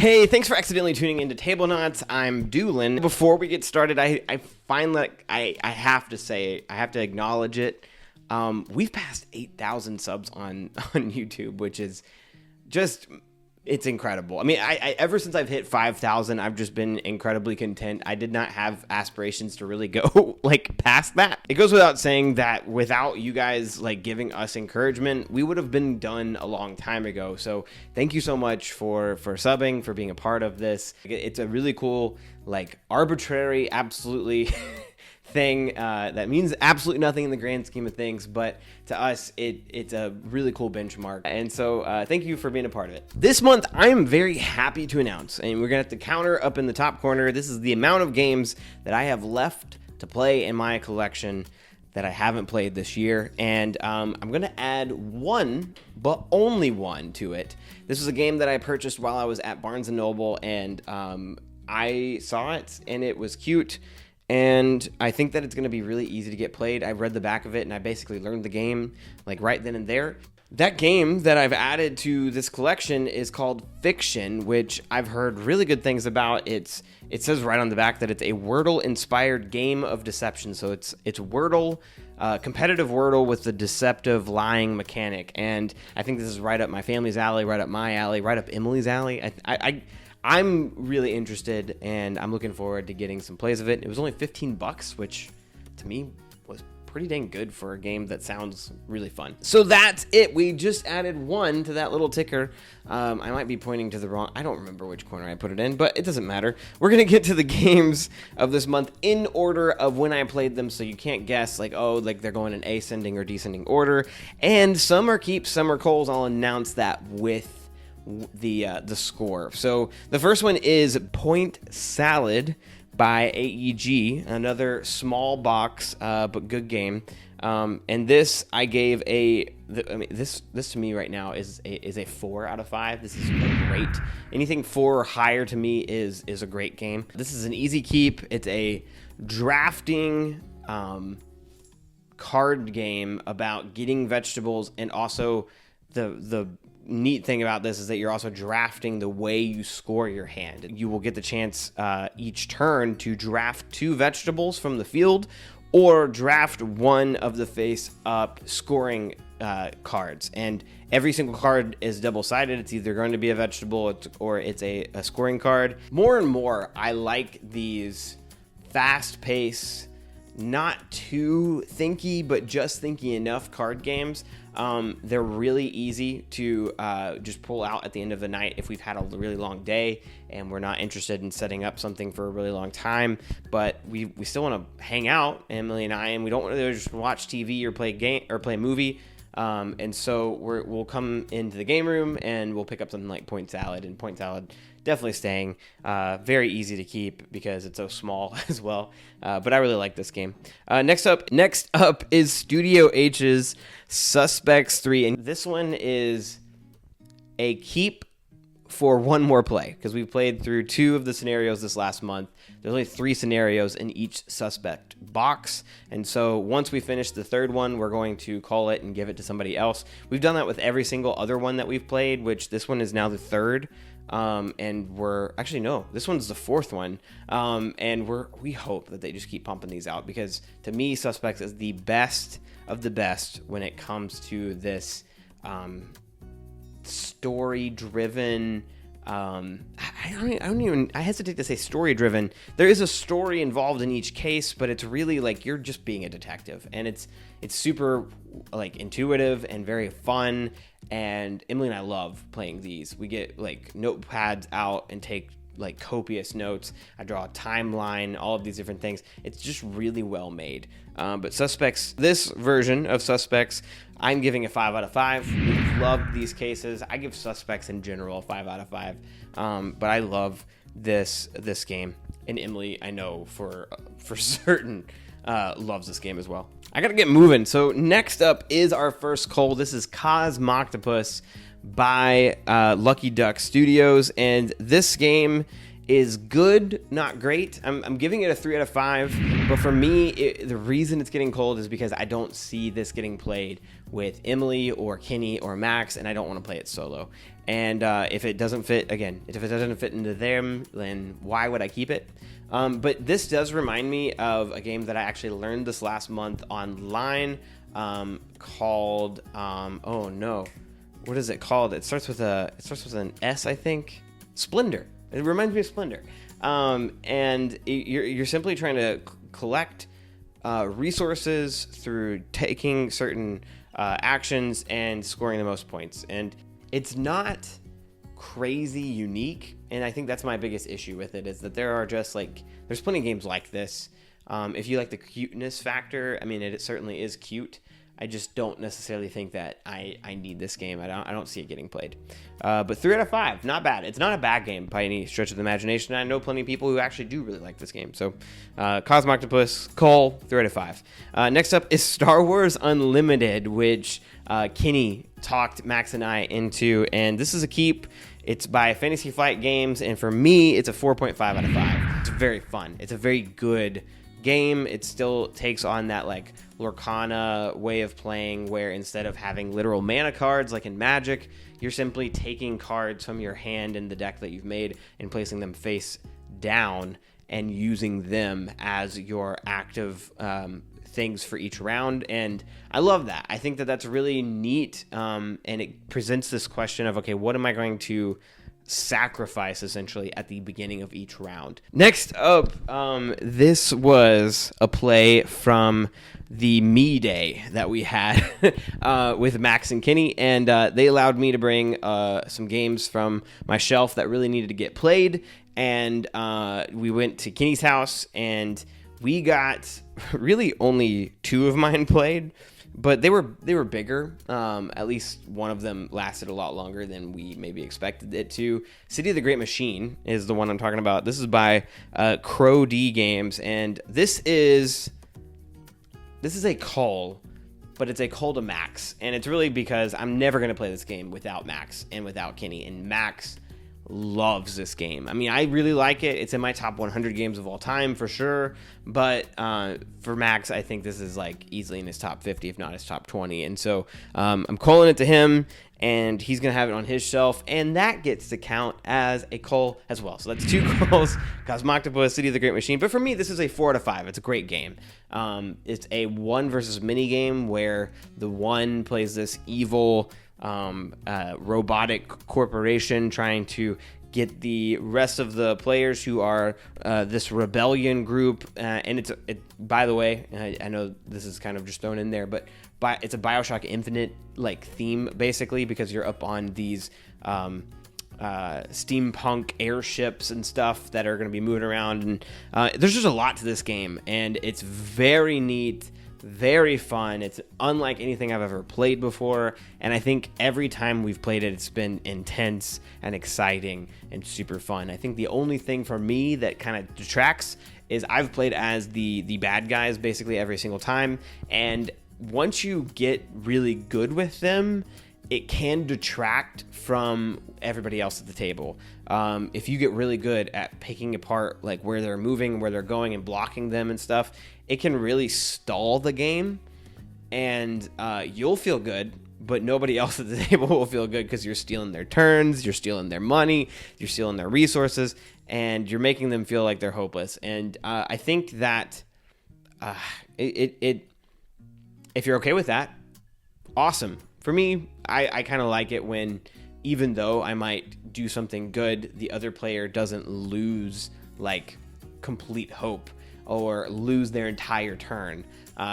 Hey, thanks for accidentally tuning into Tablenauts. I'm Doolin. Before we get started, I find like I have to say, I have to acknowledge it. We've passed 8,000 subs on YouTube, which is just, it's incredible. I mean, I ever since I've hit 5,000, I've just been incredibly content. I did not have aspirations to really go like past that. It goes without saying that without you guys like giving us encouragement, we would have been done a long time ago. So thank you so much for subbing, for being a part of this. It's a really cool, like arbitrary, absolutely thing that means absolutely nothing in the grand scheme of things, but to us it's a really cool benchmark, and so thank you for being a part of it. This month I am very happy to announce, and we're gonna have the counter up in the top corner, this is the amount of games that I have left to play in my collection that I haven't played this year, and I'm gonna add one, but only one, to it. This was a game that I purchased while I was at Barnes & Noble, and I saw it and it was cute. And I think that it's going to be really easy to get played. I read the back of it and I basically learned the game like right then and there. That game that I've added to this collection is called Fiction, which I've heard really good things about. It says right on the back that it's a Wordle-inspired game of deception. So it's Wordle, competitive Wordle with the deceptive lying mechanic. And I think this is right up my family's alley, right up my alley, right up Emily's alley. I'm really interested, and I'm looking forward to getting some plays of it. It was only $15, which to me was pretty dang good for a game that sounds really fun. So that's it. We just added one to that little ticker. I might be pointing to the wrong, I don't remember which corner I put it in, but it doesn't matter. We're going to get to the games of this month in order of when I played them, so you can't guess like, oh, like they're going in ascending or descending order. And some are keeps, some are calls. I'll announce that with the score. So the first one is Point Salad by AEG, another small box but good game. And this I gave this to me right now is a 4 out of 5. This is great. Anything 4 or higher to me is a great game. This is an easy keep. It's a drafting card game about getting vegetables, and also the neat thing about this is that you're also drafting the way you score your hand. You will get the chance each turn to draft 2 vegetables from the field, or draft one of the face-up scoring cards. And every single card is double-sided. It's either going to be a vegetable or it's a scoring card. More and more, I like these fast-paced, not too thinky, but just thinky enough card games. They're really easy to just pull out at the end of the night if we've had a really long day and we're not interested in setting up something for a really long time, but we still want to hang out, Emily and I, and we don't want to just watch TV or play a game or play a movie. And so we'll come into the game room and we'll pick up something like Point Salad, and Point Salad definitely staying. Very easy to keep because it's so small as well. But I really like this game. Next up is Studio H's Suspects 3. And this one is a keep for one more play, because we've played through 2 of the scenarios this last month. There's only 3 scenarios in each suspect box, and so once we finish the 3rd one, we're going to call it and give it to somebody else. We've done that with every single other one that we've played, which this one is now the 3rd. And this one's the 4th one. And we hope that they just keep pumping these out, because to me, Suspects is the best of the best when it comes to this story-driven. I hesitate to say story-driven. There is a story involved in each case, but it's really like you're just being a detective, and it's super like intuitive and very fun. And Emily and I love playing these. We get like notepads out and take like copious notes. I draw a timeline, all of these different things. It's just really well made. But Suspects, this version of Suspects, I'm giving a 5 out of 5. We've loved these cases. I give Suspects in general a 5 out of 5. But I love this game. And Emily, I know for certain, loves this game as well. I gotta get moving. So next up is our first call. This is Cosmoctopus by Lucky Duck Studios, and this game is good, not great. I'm giving it a 3 out of 5, but for me, the reason it's getting cold is because I don't see this getting played with Emily or Kenny or Max, and I don't want to play it solo. And if it doesn't fit, again, if it doesn't fit into them, then why would I keep it? But this does remind me of a game that I actually learned this last month online called, oh no, what is it called? It starts with an S, I think. Splendor. It reminds me of Splendor. And you're simply trying to collect resources through taking certain actions and scoring the most points. And it's not crazy unique. And I think that's my biggest issue with it, is that there's plenty of games like this. If you like the cuteness factor, I mean, it certainly is cute. I just don't necessarily think that I need this game. I don't see it getting played. But 3 out of 5, not bad. It's not a bad game by any stretch of the imagination. I know plenty of people who actually do really like this game. So Cosmoctopus, Cole, 3 out of 5. Next up is Star Wars Unlimited, which Kenny talked Max and I into. And this is a keep. It's by Fantasy Flight Games. And for me, it's a 4.5 out of 5. It's very fun. It's a very good game. It still takes on that like Lorcana way of playing, where instead of having literal mana cards like in Magic, you're simply taking cards from your hand in the deck that you've made and placing them face down and using them as your active things for each round. And I love that. I think that that's really neat, and it presents this question of, okay, what am I going to sacrifice essentially at the beginning of each round? Next up, this was a play from the Me Day that we had with Max and Kenny, and they allowed me to bring some games from my shelf that really needed to get played. And we went to Kenny's house, and we got really only 2 of mine played. But they were bigger. At least one of them lasted a lot longer than we maybe expected it to. City of the Great Machine is the one I'm talking about. This is by Crow D Games, and this is a call, but it's a call to Max, and it's really because I'm never going to play this game without Max and without Kenny, and Max loves this game. I mean, I really like it. It's in my top 100 games of all time for sure, but for Max, I think this is like easily in his top 50, if not his top 20. And so I'm calling it to him, and he's gonna have it on his shelf, and that gets to count as a call as well. So that's 2 calls: Cosmoctopus, City of the Great Machine. But for me, this is a 4 out of 5. It's a great game. It's a 1 versus mini game where the 1 plays this evil robotic corporation trying to get the rest of the players who are this rebellion group, and by the way, I know this is kind of just thrown in there, but it's a BioShock Infinite like theme basically, because you're up on these steampunk airships and stuff that are going to be moving around, and there's just a lot to this game, and it's very neat, very fun. It's unlike anything I've ever played before, and I think every time we've played it, it's been intense and exciting and super fun. I think the only thing for me that kind of detracts is I've played as the bad guys basically every single time, and once you get really good with them, it can detract from everybody else at the table. If you get really good at picking apart like where they're moving, where they're going, and blocking them and stuff, it can really stall the game, and you'll feel good, but nobody else at the table will feel good, because you're stealing their turns, you're stealing their money, you're stealing their resources, and you're making them feel like they're hopeless. And I think that if you're okay with that, awesome. For me, I kind of like it when, even though I might do something good, the other player doesn't lose like complete hope or lose their entire turn,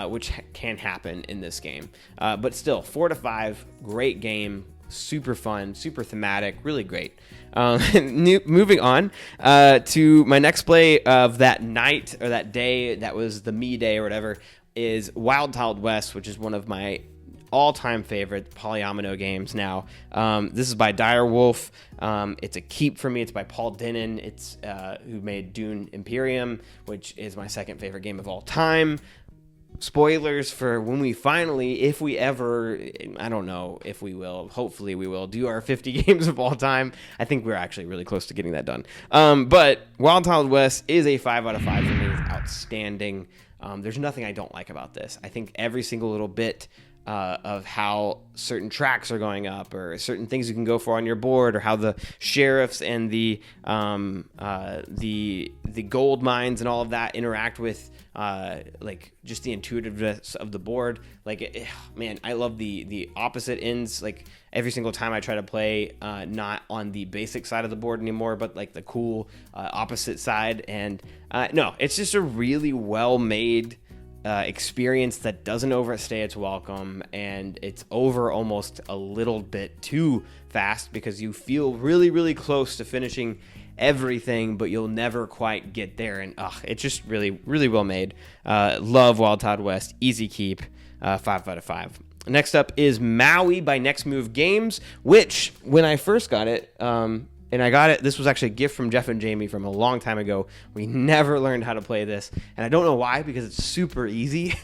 which can happen in this game. But still, 4 to 5, great game, super fun, super thematic, really great. Moving on to my next play of that night, or that day, that was the Me Day or whatever, is Wild Wild West, which is one of my all-time favorite Polyomino games now. This is by Direwolf. It's a keep for me. It's by Paul Dennen. It's who made Dune Imperium, which is my second favorite game of all time. spoilers for when we finally, if we ever, I don't know if we will, hopefully we will, do our 50 games of all time. I think we're actually really close to getting that done. But Wild Wild West is a 5 out of 5 for me. It's outstanding. There's nothing I don't like about this. I think every single little bit of how certain tracks are going up, or certain things you can go for on your board, or how the sheriffs and the gold mines and all of that interact with like just the intuitiveness of the board. Like, man, I love the opposite ends. Like every single time I try to play not on the basic side of the board anymore, but like the cool opposite side. And no, it's just a really well made experience that doesn't overstay its welcome, and it's over almost a little bit too fast, because you feel really, really close to finishing everything, but you'll never quite get there. And it's just really, really well made. Love Wild Wild West. Easy keep. 5 out of 5. Next up is Maui by Next Move Games, which when I first got it, and I got it, this was actually a gift from Jeff and Jamie from a long time ago. We never learned how to play this, and I don't know why, because it's super easy.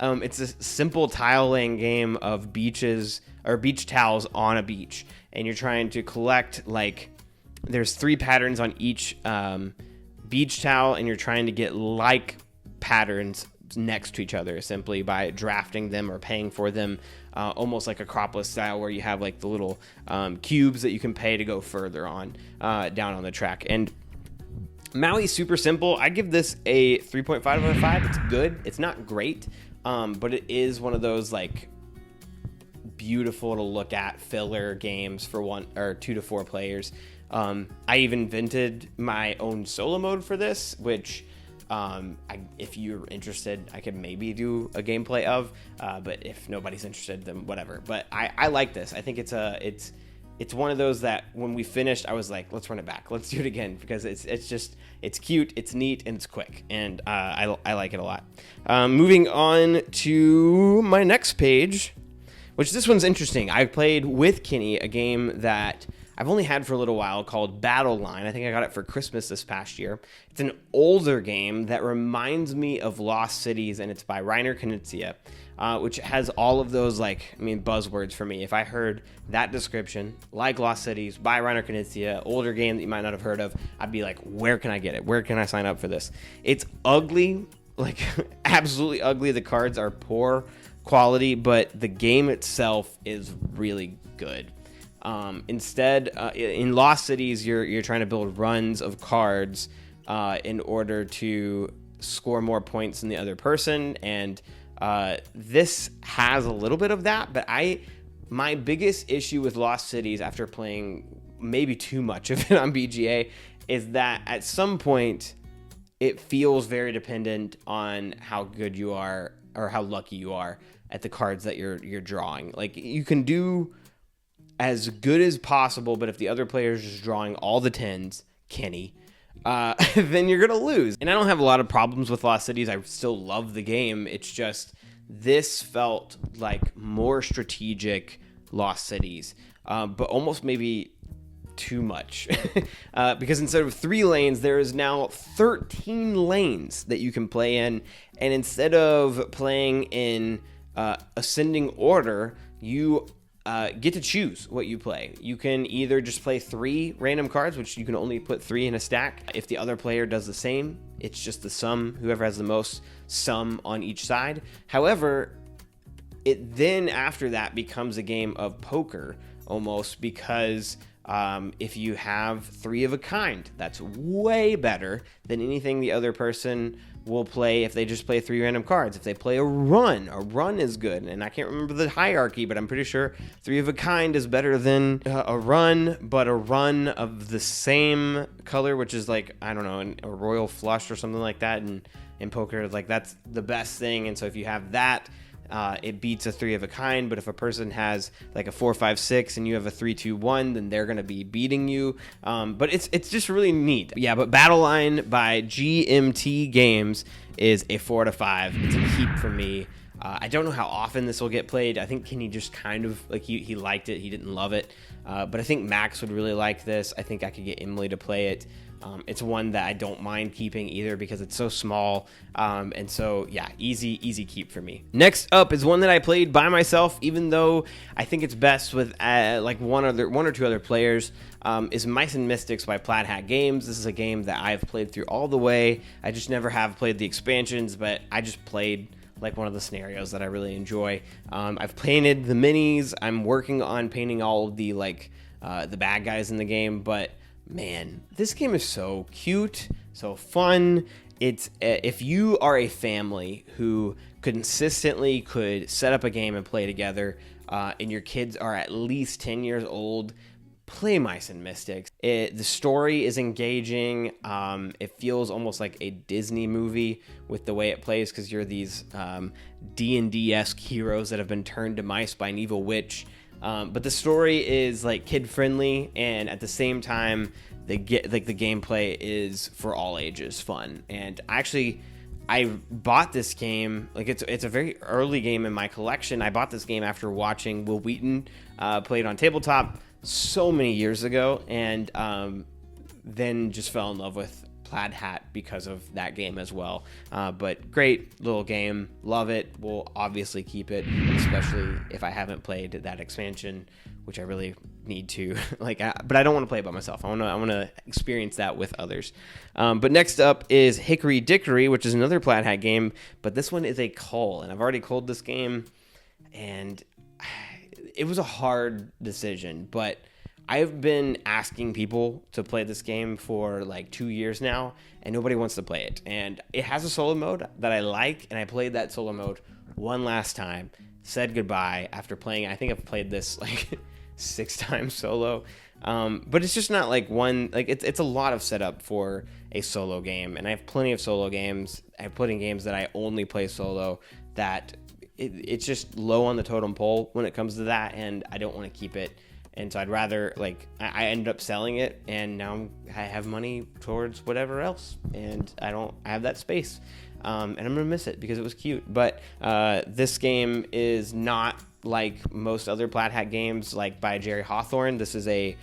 It's a simple tile laying game of beaches, or beach towels on a beach, and you're trying to collect, like, there's 3 patterns on each beach towel, and you're trying to get like patterns next to each other simply by drafting them or paying for them, almost like Akropolis style, where you have like the little cubes that you can pay to go further on down on the track. And Maui's super simple. I give this a 3.5 out of 5. It's good. It's not great, but it is one of those like beautiful to look at filler games for 1 or 2 to 4 players. I even invented my own solo mode for this, which if you're interested, I could maybe do a gameplay of, but if nobody's interested, then whatever. But I like this. I think it's one of those that when we finished, I was like, let's run it back. Let's do it again, because it's cute, it's neat, and it's quick. And I like it a lot. Moving on to my next page, which this one's interesting. I played with Kenny a game that I've only had for a little while called Battle Line. I think I got it for Christmas this past year. It's an older game that reminds me of Lost Cities, and it's by Reiner Knizia, which has all of those, buzzwords for me. If I heard that description, like Lost Cities by Reiner Knizia, older game that you might not have heard of, I'd be like, where can I get it? Where can I sign up for this? It's ugly, like absolutely ugly. The cards are poor quality, but the game itself is really good. Instead, in Lost Cities, you're trying to build runs of cards in order to score more points than the other person, and this has a little bit of that. But my biggest issue with Lost Cities, after playing maybe too much of it on BGA, is that at some point it feels very dependent on how good you are or how lucky you are at the cards that you're drawing. Like, you can do as good as possible, but if the other player is just drawing all the 10s, Kenny, then you're gonna lose. And I don't have a lot of problems with Lost Cities. I still love the game. It's just this felt like more strategic Lost Cities, but almost maybe too much, because instead of 3 lanes, there is now 13 lanes that you can play in, and instead of playing in ascending order, you get to choose what you play. You can either just play 3 random cards, which you can only put 3 in a stack. If the other player does the same, it's just the sum, whoever has the most sum on each side. However, it then after that becomes a game of poker almost, because if you have 3 of a kind, that's way better than anything the other person will play if they just play 3 random cards. If they play a run is good. And I can't remember the hierarchy, but I'm pretty sure 3 of a kind is better than a run, but a run of the same color, which is like, I don't know, a royal flush or something like that. And in poker, like, that's the best thing. And so if you have that, it beats a 3 of a kind. But if a person has like a 4, 5, 6 and you have a 3, 2, 1, then they're gonna be beating you. But it's just really neat. Yeah, but Battle Line by GMT Games is a 4 out of 5. It's a keep for me. I don't know how often this will get played. I think Kenny just kind of, like, he liked it. He didn't love it. But I think Max would really like this. I think I could get Emily to play it. It's one that I don't mind keeping either because it's so small. And so, yeah, easy keep for me. Next up is one that I played by myself, even though I think it's best with like one or two other players. Is Mice and Mystics by Plaid Hat Games. This is a game that I've played through all the way. I just never have played the expansions, but I just played like one of the scenarios that I really enjoy. I've painted the minis. I'm working on painting all of the the bad guys in the game, but man, this game is so cute, so fun. It's if you are a family who consistently could set up a game and play together, and your kids are at least 10 years old, play Mice and Mystics. The story is engaging. It feels almost like a Disney movie with the way it plays, because you're these D&D-esque heroes that have been turned to mice by an evil witch. But the story is like kid friendly, and at the same time, the gameplay is for all ages fun. And I bought this game, like it's a very early game in my collection. I bought this game after watching Will Wheaton play it on tabletop so many years ago, and then just fell in love with Plaid Hat because of that game as well. But great little game, love it. We'll obviously keep it, especially if I haven't played that expansion, which I really need to. But I don't want to play it by myself. I want to experience that with others. But next up is Hickory Dickory, which is another Plaid Hat game, but this one is a cull, and I've already culled this game, and it was a hard decision, but I've been asking people to play this game for like 2 years now, and nobody wants to play it. And it has a solo mode that I like, and I played that solo mode one last time, said goodbye after playing. I think I've played this like 6 times solo, but it's just not like one, like it's a lot of setup for a solo game, and I have plenty of solo games. I've put in games that I only play solo that it's just low on the totem pole when it comes to that, and I don't want to keep it. And so I'd rather, I ended up selling it, and now I have money towards whatever else, and I have that space. And I'm going to miss it because it was cute. But this game is not like most other Plaid Hat games, like by Jerry Hawthorne. This is a,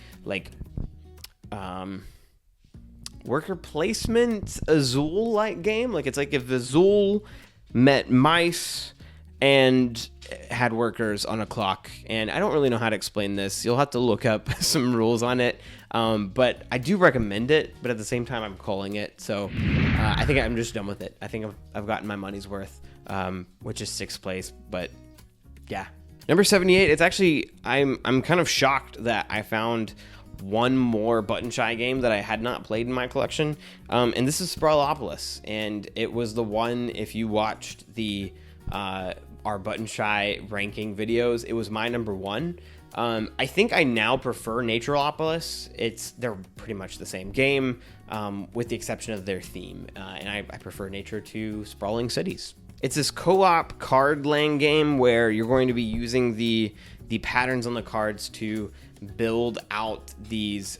worker placement Azul-like game. It's like if Azul met mice and had workers on a clock, and I don't really know how to explain this. You'll have to look up some rules on it, but I do recommend it, but at the same time I'm calling it, so I think I'm just done with it. I think I've gotten my money's worth, which is 6th place, but yeah. Number 78, it's actually, I'm kind of shocked that I found one more Button Shy game that I had not played in my collection, and this is Sprawlopolis, and it was the one, if you watched our Button Shy ranking videos, it was my number 1. I think I now prefer Natureopolis. They're pretty much the same game, with the exception of their theme, and I prefer nature to sprawling cities. It's this co-op card laying game where you're going to be using the patterns on the cards to build out these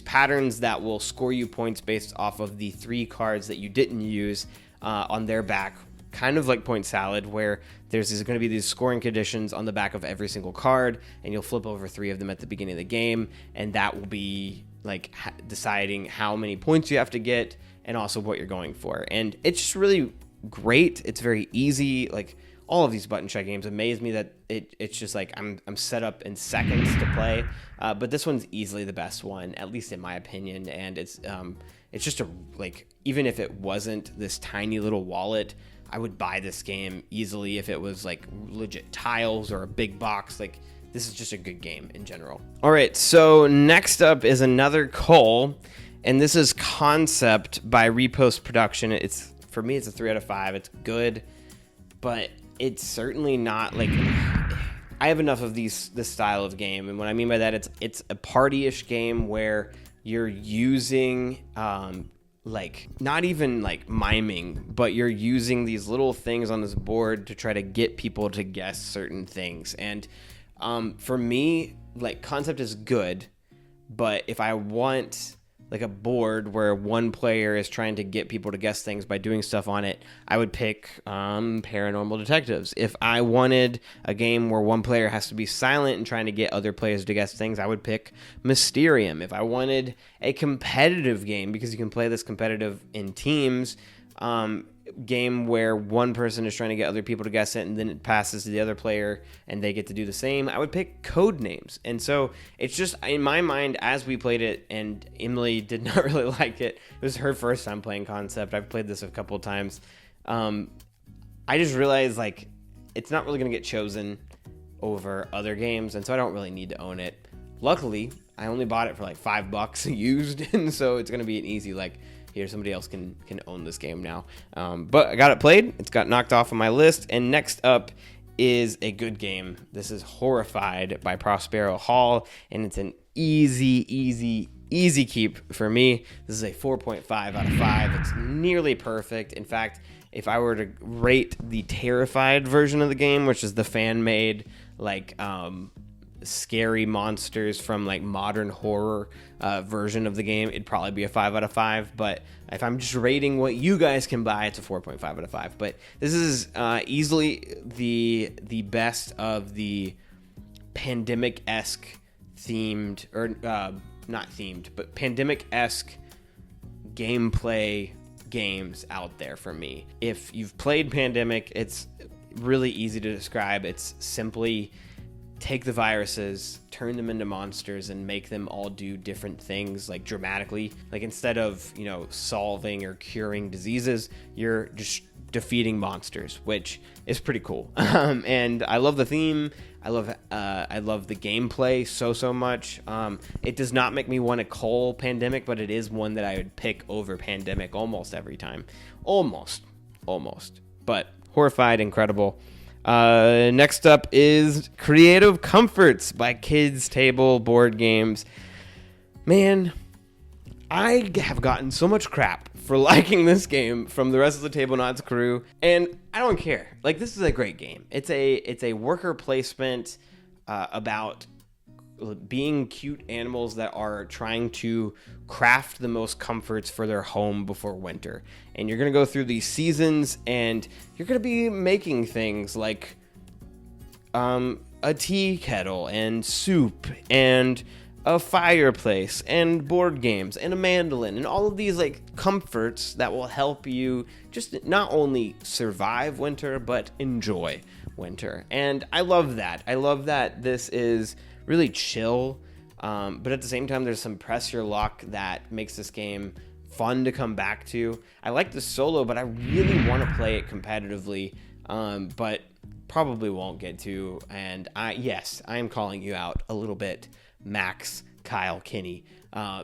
patterns that will score you points based off of the 3 cards that you didn't use on their back. Kind of like Point Salad, where there's going to be these scoring conditions on the back of every single card, and you'll flip over 3 of them at the beginning of the game, and that will be like deciding how many points you have to get and also what you're going for. And it's just really great. It's very easy. Like all of these Button Shy games amaze me that it's just like I'm set up in seconds to play, but this one's easily the best one, at least in my opinion. And it's just even if it wasn't this tiny little wallet, I would buy this game easily if it was like legit tiles or a big box. Like, this is just a good game in general. All right, so next up is another cull, and this is Concept by Repost Production. For me, it's a 3 out of 5. It's good, but it's certainly not like, I have enough of this style of game, and what I mean by that, it's a party-ish game where you're using not even like miming, but you're using these little things on this board to try to get people to guess certain things. And for me, like, Concept is good, but if I want a board where one player is trying to get people to guess things by doing stuff on it, I would pick Paranormal Detectives. If I wanted a game where one player has to be silent and trying to get other players to guess things, I would pick Mysterium. If I wanted a competitive game, because you can play this competitive in teams, game where one person is trying to get other people to guess it and then it passes to the other player and they get to do the same, I would pick Codenames. And so it's just, in my mind, as we played it, and Emily did not really like it was her first time playing Concept. I've played this a couple of times. I just realized, like, it's not really going to get chosen over other games, and so I don't really need to own it. Luckily, I only bought it for like $5 used, and so it's going to be an easy, like, here, somebody else can own this game now. But I got it played. It's got knocked off of my list. And next up is a good game. This is Horrified by Prospero Hall. And it's an easy keep for me. This is a 4.5 out of 5. It's nearly perfect. In fact, if I were to rate the Terrified version of the game, which is the fan-made, like, scary monsters from like modern horror version of the game, it'd probably be a 5 out of 5. But if I'm just rating what you guys can buy, it's a 4.5 out of 5. But this is easily the best of the pandemic-esque themed, or not themed, but pandemic-esque gameplay games out there for me. If you've played Pandemic, it's really easy to describe. It's simply take the viruses, turn them into monsters, and make them all do different things, like dramatically. Like, instead of, you know, solving or curing diseases, you're just defeating monsters, which is pretty cool. And I love the theme. I love the gameplay so much. It does not make me want to call Pandemic, but it is one that I would pick over Pandemic almost every time. Almost. But Horrified, incredible. Next up is Creative Comforts by Kids Table Board Games. Man, I have gotten so much crap for liking this game from the rest of the Tablenauts crew, and I don't care. Like, this is a great game. It's a worker placement about being cute animals that are trying to craft the most comforts for their home before winter. And you're going to go through these seasons, and you're going to be making things like a tea kettle and soup and a fireplace and board games and a mandolin and all of these like comforts that will help you just not only survive winter but enjoy winter. And I love that. I love that this is really chill, but at the same time there's some press your luck that makes this game fun to come back to. I like the solo, but I really want to play it competitively, but probably won't get to. And I am calling you out a little bit, Max Kyle Kinney,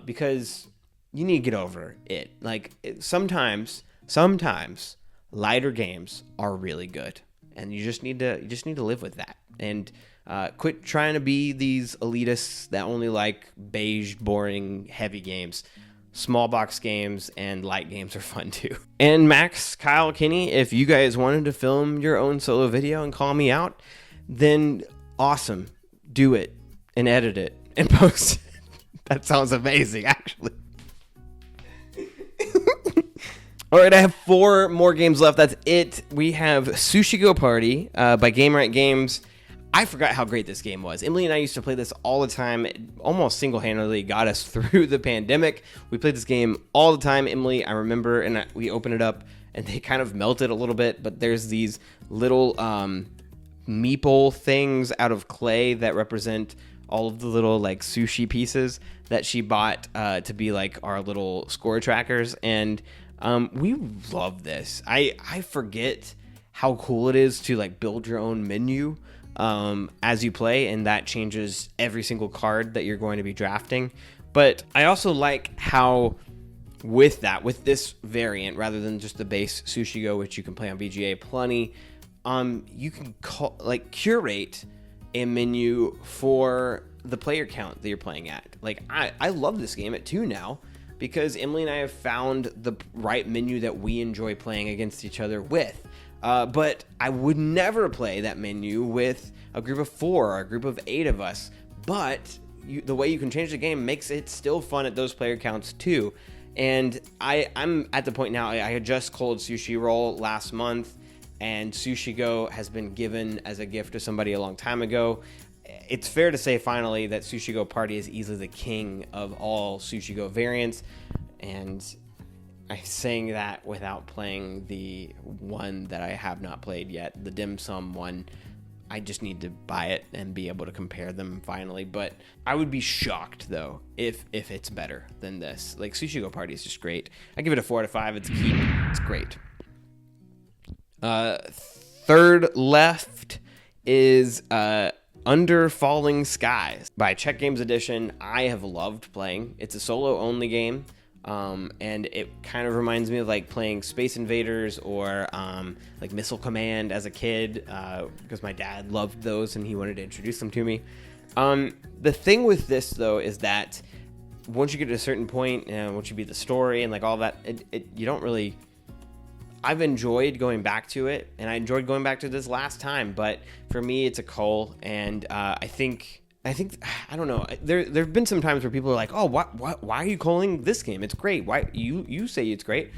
because you need to get over it. Like, sometimes lighter games are really good, and you just need to live with that. And quit trying to be these elitists that only like beige, boring, heavy games. Small box games and light games are fun too. And Max, Kyle, Kinney, if you guys wanted to film your own solo video and call me out, then awesome. Do it and edit it and post it. That sounds amazing, actually. All right, I have 4 more games left. That's it. We have Sushi Go Party by Game Right Games. I forgot how great this game was. Emily and I used to play this all the time. It almost single-handedly got us through the pandemic. We played this game all the time. Emily, I remember, and we opened it up, and they kind of melted a little bit, but there's these little meeple things out of clay that represent all of the little like sushi pieces that she bought to be like our little score trackers, and we love this. I forget how cool it is to like build your own menu as you play, and that changes every single card that you're going to be drafting. But I also like how with this variant, rather than just the base Sushi Go, which you can play on VGA plenty, you can curate a menu for the player count that you're playing at. Like, I love this game at 2 now, because Emily and I have found the right menu that we enjoy playing against each other with. But I would never play that menu with a group of 4 or a group of 8 of us. But the way you can change the game makes it still fun at those player counts too. And I'm at the point now, I had just culled Sushi Roll last month, and Sushi Go has been given as a gift to somebody a long time ago. It's fair to say finally that Sushi Go Party is easily the king of all Sushi Go variants, and I'm saying that without playing the one that I have not played yet, the dim sum one. I just need to buy it and be able to compare them finally. But I would be shocked, though, if it's better than this. Like, Sushi Go Party is just great. I give it a 4 out of 5. It's keep. It's great. Third left is Under Falling Skies by Czech Games Edition. I have loved playing. It's a solo-only game. And it kind of reminds me of like playing Space Invaders or like Missile Command as a kid, because my dad loved those and he wanted to introduce them to me. The thing with this though is that once you get to a certain point, once you beat the story and like all that, you don't really. I've enjoyed going back to it, and I enjoyed going back to this last time, but for me it's a cull, and I think I don't know. There've been some times where people are like, "Oh, why are you calling this game? It's great. Why you say it's great?"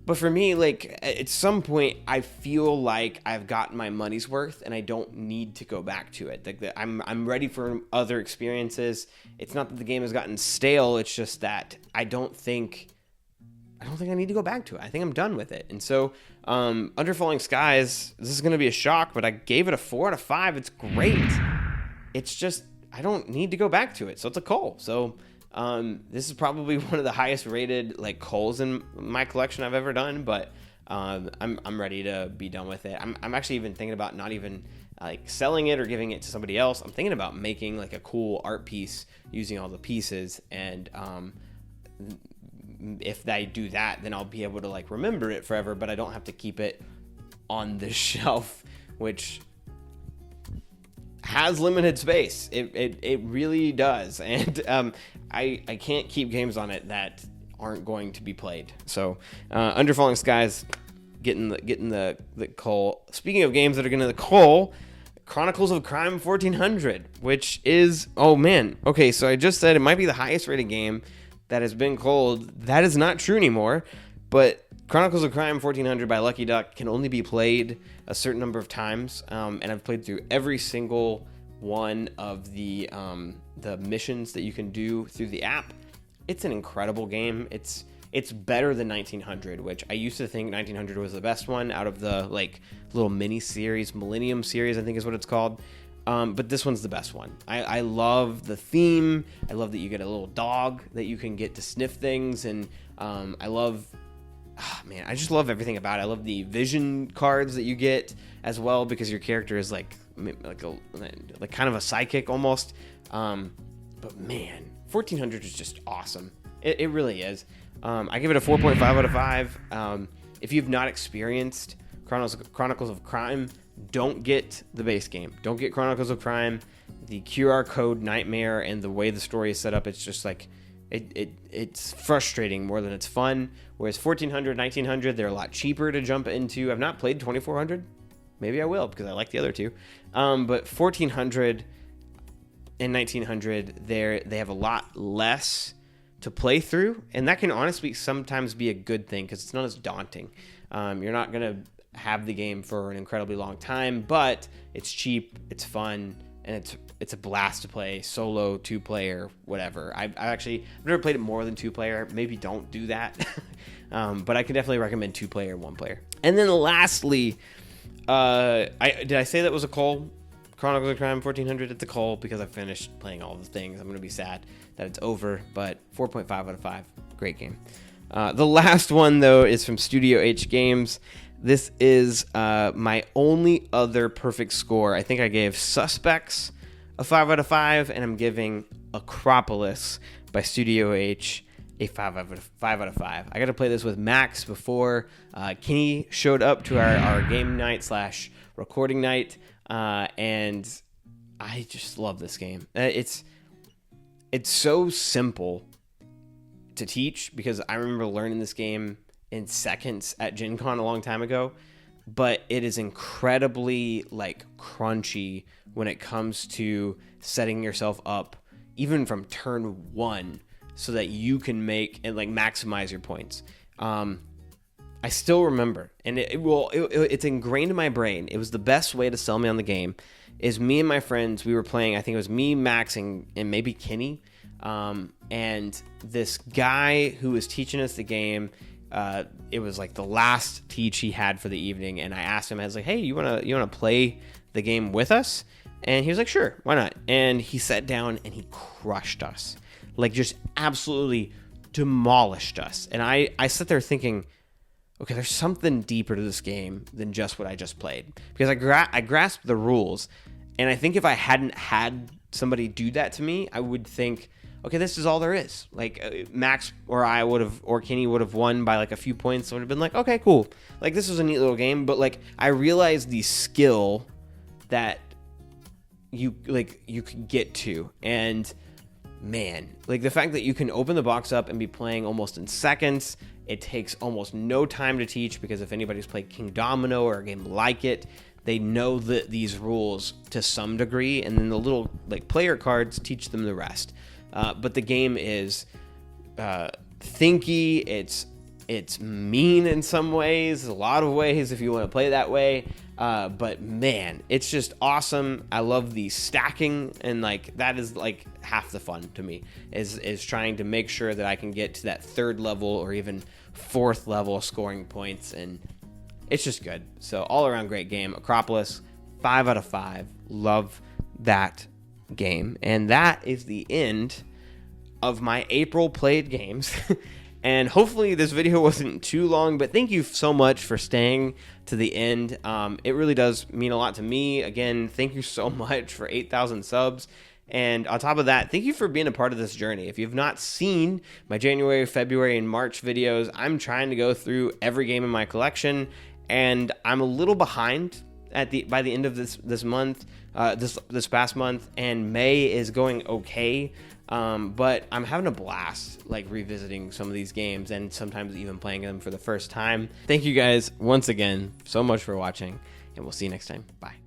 But for me, like at some point, I feel like I've gotten my money's worth, and I don't need to go back to it. Like I'm ready for other experiences. It's not that the game has gotten stale. It's just that I don't think I need to go back to it. I think I'm done with it. And so, Under Falling Skies, this is going to be a shock, but I gave it a 4 out of 5. It's great. It's just, I don't need to go back to it. So it's a cull. So this is probably one of the highest rated like culls in my collection I've ever done, but I'm ready to be done with it. I'm actually even thinking about not even like selling it or giving it to somebody else. I'm thinking about making like a cool art piece using all the pieces, and if I do that, then I'll be able to like remember it forever, but I don't have to keep it on the shelf, which has limited space. It really does, and I can't keep games on it that aren't going to be played. So Under Falling Skies getting the cull. Speaking of games that are getting the cull, Chronicles of Crime 1400, which is, oh man, okay, so I just said it might be the highest rated game that has been culled. That is not true anymore, but Chronicles of Crime 1400 by Lucky Duck can only be played a certain number of times, and I've played through every single one of the missions that you can do through the app. It's an incredible game. It's better than 1900, which I used to think 1900 was the best one out of the like little mini series, Millennium series, I think is what it's called. But this one's the best one. I love the theme. I love that you get a little dog that you can get to sniff things, and I love. Oh, man, I just love everything about it. I love the vision cards that you get as well, because your character is like kind of a psychic almost. But man, 1400 is just awesome. It really is. I give it a 4.5 out of 5. If you've not experienced Chronicles of Crime, don't get the base game. Don't get Chronicles of Crime. The QR code nightmare and the way the story is set up, it's just like it's frustrating more than it's fun. Whereas 1400, 1900, they're a lot cheaper to jump into. I've not played 2400. Maybe I will, because I like the other two. But 1400 and 1900, they have a lot less to play through, and that can honestly sometimes be a good thing, because it's not as daunting. You're not gonna have the game for an incredibly long time, but it's cheap, it's fun, and it's a blast to play solo, 2-player, whatever. I've never played it more than 2-player. Maybe don't do that. But I can definitely recommend 2-player, 1-player. And then lastly, did I say that was a cull? Chronicles of Crime 1400, it's a cull because I finished playing all the things. I'm gonna be sad that it's over, but 4.5 out of 5, great game. The last one though is from Studio H Games. This is my only other perfect score. I think I gave Suspects a 5 out of 5, and I'm giving Akropolis by Studio H a 5 out of 5. I got to play this with Max before Kenny showed up to our game night / recording night, and I just love this game. It's so simple to teach, because I remember learning this game in seconds at Gen Con a long time ago, but it is incredibly like crunchy when it comes to setting yourself up even from turn 1, so that you can make and like maximize your points. I still remember, and it's ingrained in my brain. It was the best way to sell me on the game. Is me and my friends, we were playing, I think it was me, Max, and maybe Kenny, and this guy who was teaching us the game, it was like the last teach he had for the evening, and I asked him, I was like, hey, you wanna play the game with us? And he was like, sure, why not? And he sat down and he crushed us, like just absolutely demolished us. And I sat there thinking, okay, there's something deeper to this game than just what I just played, because I grasped the rules, and I think if I hadn't had somebody do that to me, I would think, okay, this is all there is. Like Max or I or Kenny would have won by like a few points. I would have been like, okay, cool. Like this was a neat little game, but like I realized the skill that you could get to, and man, like the fact that you can open the box up and be playing almost in seconds. It takes almost no time to teach, because if anybody's played King Domino or a game like it, they know these rules to some degree, and then the little like player cards teach them the rest. But the game is thinky. It's mean in some ways, a lot of ways if you want to play that way. But man, it's just awesome. I love the stacking, and like that is like half the fun to me, is trying to make sure that I can get to that 3rd level or even 4th level scoring points, and it's just good. So all around great game. Akropolis, 5 out of 5. Love that game. And that is the end of my April played games. And hopefully this video wasn't too long, but thank you so much for staying to the end. It really does mean a lot to me. Again, thank you so much for 8,000 subs. And on top of that, thank you for being a part of this journey. If you've not seen my January, February, and March videos, I'm trying to go through every game in my collection, and I'm a little behind by the end of this month, this past month, and May is going okay. But I'm having a blast, like revisiting some of these games and sometimes even playing them for the first time. Thank you guys once again so much for watching, and we'll see you next time. Bye.